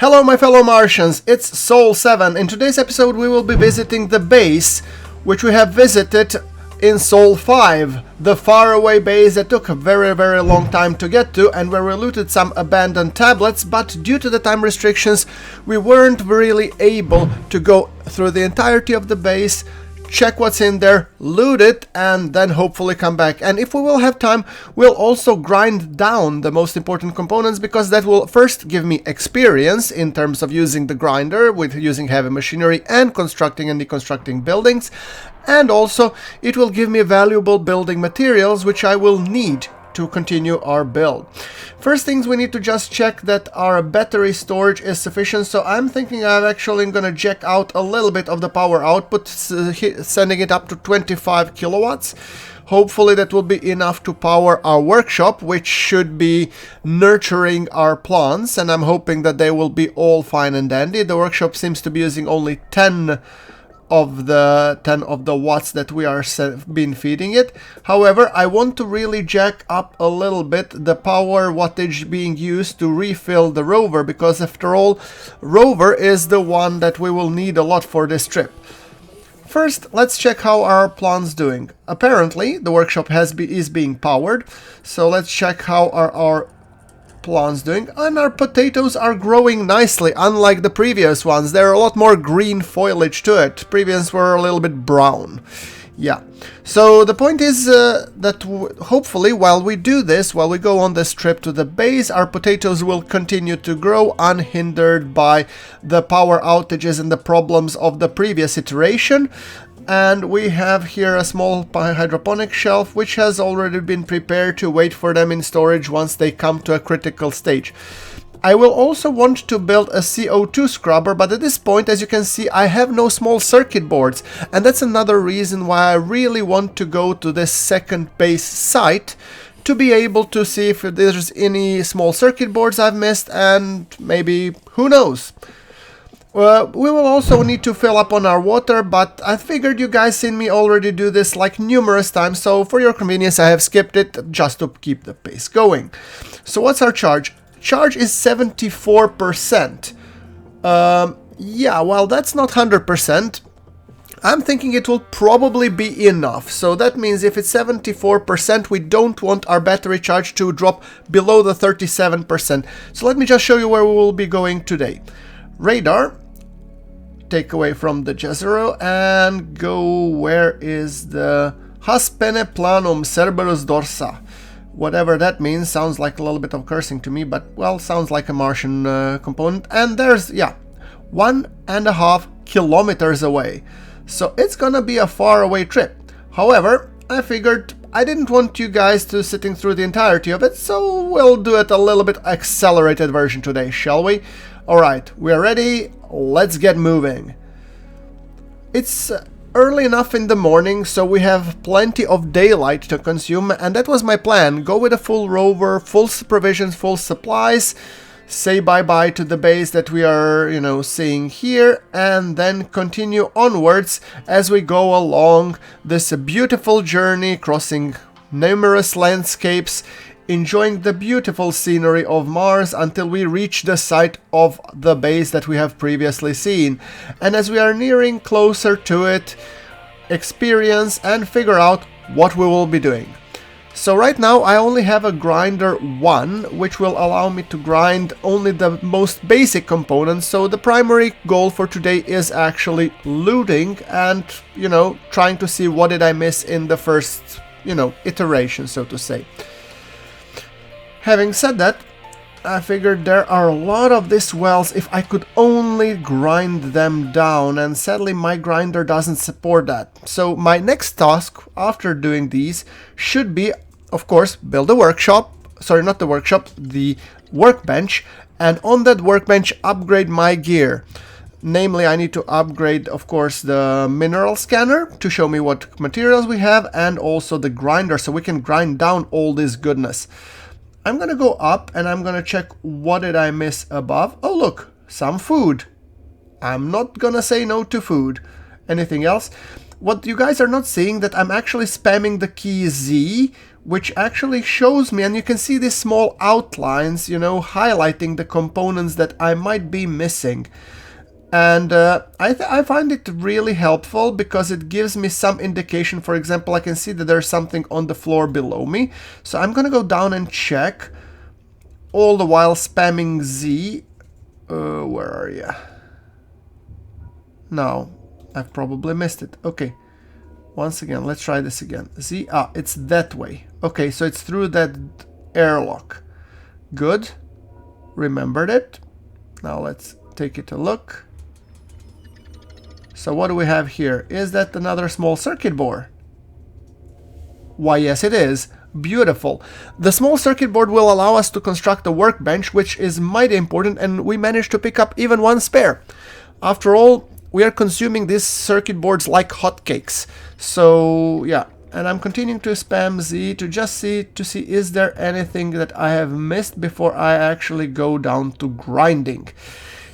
Hello my fellow Martians, it's Sol7. In today's episode we will be visiting the base, which we have visited in Sol 5, the faraway base that took a very long time to get to, and where we looted some abandoned tablets, but due to the time restrictions we weren't really able to go through the entirety of the base, check what's in there, loot it, and then hopefully come back. And if we will have time, we'll also grind down the most important components, because that will first give me experience in terms of using the grinder, with using heavy machinery and constructing and deconstructing buildings, and also it will give me valuable building materials which I will need to continue our build. First things, we need to just check that our battery storage is sufficient, so I'm thinking I'm actually gonna jack out a little bit of the power output, sending it up to 25 kilowatts. Hopefully that will be enough to power our workshop, which should be nurturing our plants, and I'm hoping that they will be all fine and dandy. The workshop seems to be using only 10 of the watts that we are been feeding it. However, I want to really jack up a little bit the power wattage being used to refill the rover, because after all, rover is the one that we will need a lot for this trip. First, let's check how our plant's doing. Apparently, the workshop is being powered, so let's check how our plants doing, and our potatoes are growing nicely, unlike the previous ones. There are a lot more green foliage to it. Previous were a little bit brown. Yeah, so the point is that hopefully while we do this, while we go on this trip to the base, our potatoes will continue to grow unhindered by the power outages and the problems of the previous iteration. And we have here a small hydroponic shelf which has already been prepared to wait for them in storage once they come to a critical stage. I will also want to build a CO2 scrubber, but at this point, as you can see, I have no small circuit boards, and that's another reason why I really want to go to this second base site, to be able to see if there's any small circuit boards I've missed, and maybe, who knows. We will also need to fill up on our water, but I figured you guys seen me already do this like numerous times, so for your convenience I have skipped it just to keep the pace going. So what's our charge? Charge is 74%. Yeah, well, that's not 100%. I'm thinking it will probably be enough. So that means if it's 74%, we don't want our battery charge to drop below the 37%. So let me just show you where we will be going today. Radar. Take away from the Jezero and go, where is the Haspene Planum Cerberus Dorsa? Whatever that means, sounds like a little bit of cursing to me, but well, sounds like a Martian component. And there's, yeah, 1.5 kilometers away. So it's gonna be a far away trip. However, I figured I didn't want you guys to sitting through the entirety of it, so we'll do it a little bit accelerated version today, shall we? Alright, we are ready, let's get moving. It's early enough in the morning, so we have plenty of daylight to consume, and that was my plan. Go with a full rover, full provisions, full supplies, say bye-bye to the base that we are, you know, seeing here, and then continue onwards as we go along this beautiful journey, crossing numerous landscapes, enjoying the beautiful scenery of Mars until we reach the site of the base that we have previously seen. And as we are nearing closer to it, experience and figure out what we will be doing. So right now I only have a grinder 1, which will allow me to grind only the most basic components. So the primary goal for today is actually looting and, you know, trying to see what did I miss in the first, you know, iteration, so to say. Having said that, I figured there are a lot of these wells if I could only grind them down, and sadly my grinder doesn't support that. So my next task after doing these should be, of course, build a workshop, sorry, not the workshop, the workbench, and on that workbench upgrade my gear. Namely, I need to upgrade, of course, the mineral scanner to show me what materials we have, and also the grinder so we can grind down all this goodness. I'm gonna go up and I'm gonna check what did I miss above. Oh look, some food. I'm not gonna say no to food. Anything else? What you guys are not seeing, that I'm actually spamming the key Z which actually shows me, and you can see these small outlines, you know, highlighting the components that I might be missing. And I find it really helpful because it gives me some indication. For example, I can see that there's something on the floor below me. So I'm gonna go down and check, all the while spamming Z. Where are you? No, I've probably missed it. Okay. Once again, let's try this again. Z, it's that way. Okay, so it's through that airlock. Good. Remembered it. Now let's take it a look. So what do we have here? Is that another small circuit board? Why, yes it is. Beautiful. The small circuit board will allow us to construct a workbench, which is mighty important, and we managed to pick up even one spare. After all, we are consuming these circuit boards like hotcakes. So yeah, and I'm continuing to spam Z to just see is there anything that I have missed before I actually go down to grinding.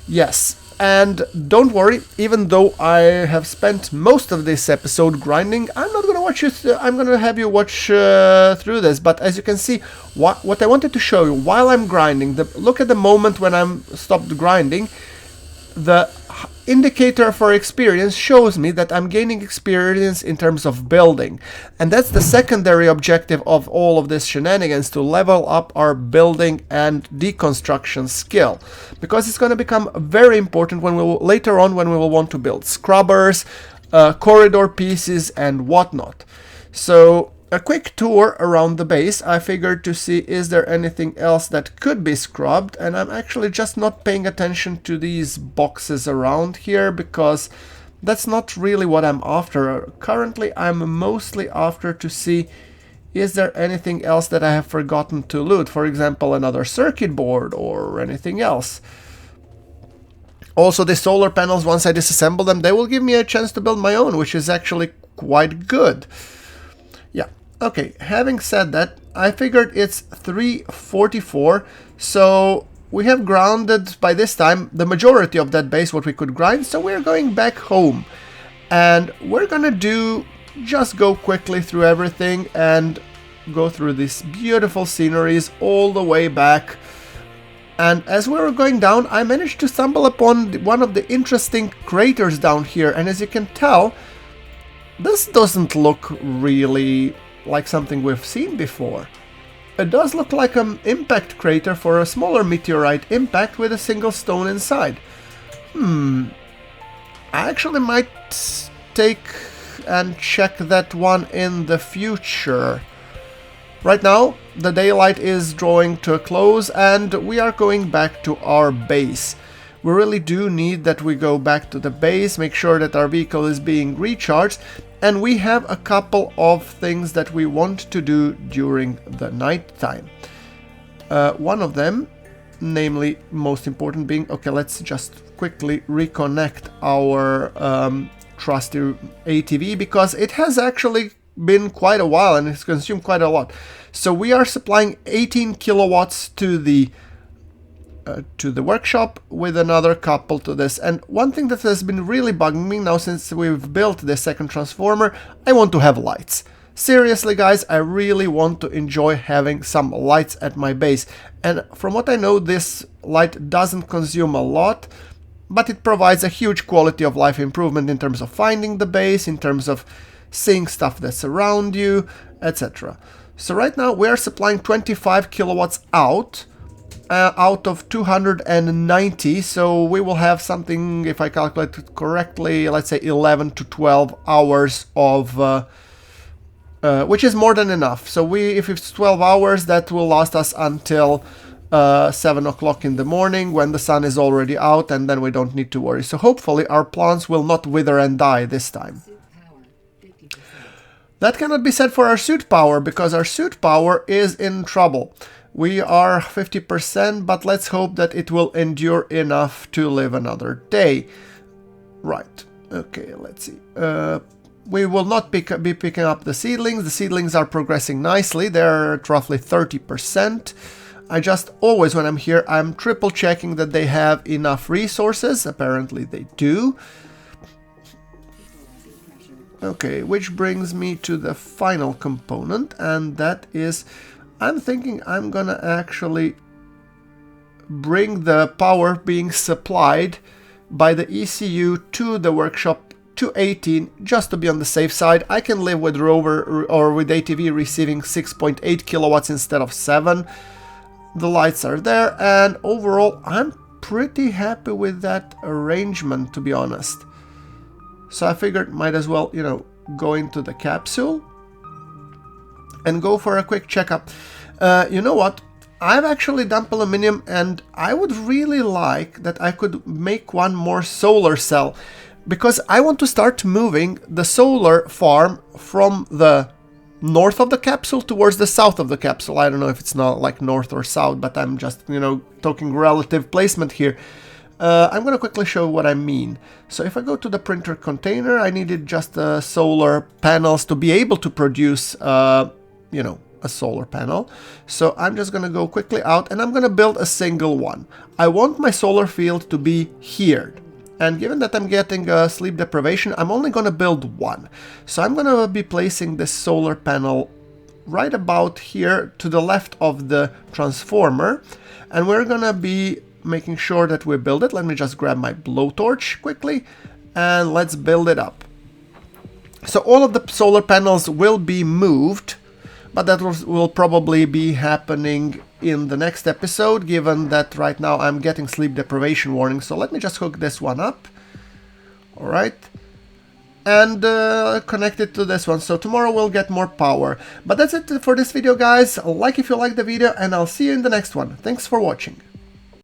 Yes, and don't worry, even though I have spent most of this episode grinding, I'm not gonna watch you. I'm gonna have you watch through this. But as you can see, what I wanted to show you while I'm grinding, look at the moment when I'm stopped grinding. The indicator for experience shows me that I'm gaining experience in terms of building, and that's the secondary objective of all of this shenanigans, to level up our building and deconstruction skill, because it's going to become very important when later on when we will want to build scrubbers, corridor pieces and whatnot. So a quick tour around the base. I figured to see is there anything else that could be scrubbed, and I'm actually just not paying attention to these boxes around here because that's not really what I'm after. Currently I'm mostly after to see is there anything else that I have forgotten to loot, for example another circuit board or anything else. Also the solar panels, once I disassemble them, they will give me a chance to build my own, which is actually quite good. Yeah. Okay, having said that, I figured it's 3:44, so we have grounded by this time the majority of that base what we could grind, so we're going back home. And we're gonna just go quickly through everything and go through these beautiful sceneries all the way back. And as we were going down, I managed to stumble upon one of the interesting craters down here, and as you can tell, this doesn't look really like something we've seen before. It does look like an impact crater for a smaller meteorite impact with a single stone inside. I actually might take and check that one in the future. Right now, the daylight is drawing to a close and we are going back to our base. We really do need that we go back to the base, make sure that our vehicle is being recharged, and we have a couple of things that we want to do during the night time. One of them, namely most important being, okay, let's just quickly reconnect our trusty ATV, because it has actually been quite a while and it's consumed quite a lot. So we are supplying 18 kilowatts to the workshop with another couple to this. And one thing that has been really bugging me now since we've built the second transformer, I want to have lights. Seriously guys, I really want to enjoy having some lights at my base. And from what I know, this light doesn't consume a lot, but it provides a huge quality of life improvement in terms of finding the base, in terms of seeing stuff that's around you, etc. So right now we are supplying 25 kilowatts out of 290, so we will have something, if I calculate it correctly, let's say 11 to 12 hours of which is more than enough. So if it's 12 hours, that will last us until 7 o'clock in the morning when the sun is already out, and then we don't need to worry. So hopefully our plants will not wither and die this time. That cannot be said for our suit power, because our suit power is in trouble. We are 50%, but let's hope that it will endure enough to live another day. Right, okay, let's see. We will not be picking up the seedlings. The seedlings are progressing nicely. They're at roughly 30%. I just always, when I'm here, I'm triple checking that they have enough resources. Apparently they do. Okay, which brings me to the final component, and that is, I'm thinking I'm gonna actually bring the power being supplied by the ECU to the workshop to 18, just to be on the safe side. I can live with Rover or with ATV receiving 6.8 kilowatts instead of 7. The lights are there, and overall I'm pretty happy with that arrangement, to be honest. So I figured might as well, you know, go into the capsule and go for a quick checkup. You know what? I've actually dumped aluminium, and I would really like that I could make one more solar cell, because I want to start moving the solar farm from the north of the capsule towards the south of the capsule. I don't know if it's not like north or south, but I'm just, you know, talking relative placement here. I'm going to quickly show what I mean. So if I go to the printer container, I needed just solar panels to be able to produce, you know, a solar panel. So I'm just going to go quickly out, and I'm going to build a single one. I want my solar field to be here. And given that I'm getting sleep deprivation, I'm only going to build one. So I'm going to be placing this solar panel right about here to the left of the transformer. And we're going to be making sure that we build it. Let me just grab my blowtorch quickly, and let's build it up. So all of the solar panels will be moved, but that will probably be happening in the next episode, given that right now I'm getting sleep deprivation warning. So let me just hook this one up. All right. And connect it to this one. So tomorrow we'll get more power. But that's it for this video, guys. Like if you like the video, and I'll see you in the next one. Thanks for watching.